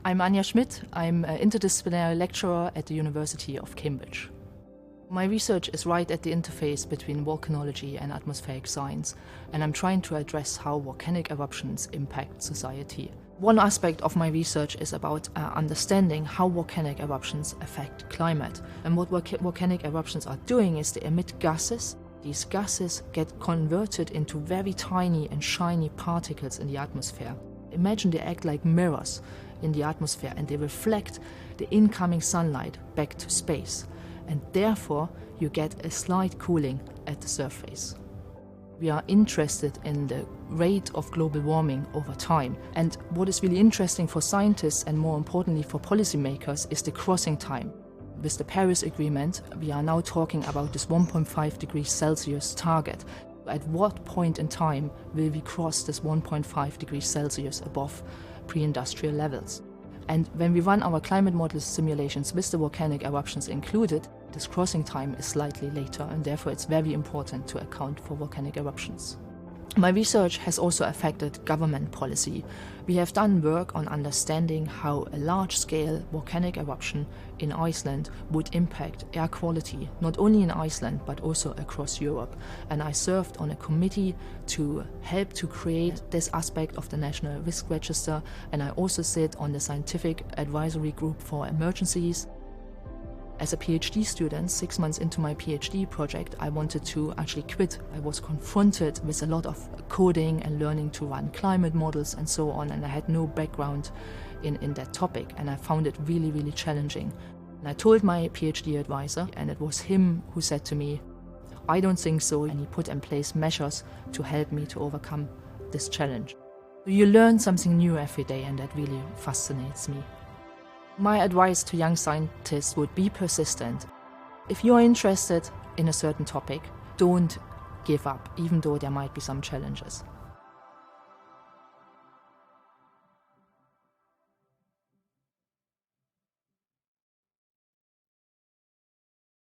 I'm Anja Schmidt. I'm an interdisciplinary lecturer at the University of Cambridge. My research is right at the interface between volcanology and atmospheric science, and I'm trying to address how volcanic eruptions impact society. One aspect of my research is about understanding how volcanic eruptions affect climate. And what volcanic eruptions are doing is they emit gases. These gases get converted into very tiny and shiny particles in the atmosphere. Imagine they act like mirrors in the atmosphere and they reflect the incoming sunlight back to space. And therefore, you get a slight cooling at the surface. We are interested in the rate of global warming over time. And what is really interesting for scientists and more importantly for policymakers is the crossing time. With the Paris Agreement, we are now talking about this 1.5 degrees Celsius target. At what point in time will we cross this 1.5 degrees Celsius above pre-industrial levels? And when we run our climate model simulations with the volcanic eruptions included, this crossing time is slightly later, and therefore it's very important to account for volcanic eruptions. My research has also affected government policy. We have done work on understanding how a large-scale volcanic eruption in Iceland would impact air quality, not only in Iceland but also across Europe. And I served on a committee to help to create this aspect of the National Risk Register, and I also sit on the Scientific Advisory Group for Emergencies. As a PhD student, 6 months into my PhD project, I wanted to actually quit. I was confronted with a lot of coding and learning to run climate models and so on, and I had no background in that topic, and I found it really, really challenging. And I told my PhD advisor, and it was him who said to me, "I don't think so," and he put in place measures to help me to overcome this challenge. So you learn something new every day, and that really fascinates me. My advice to young scientists would be persistent. If you're interested in a certain topic, don't give up, even though there might be some challenges.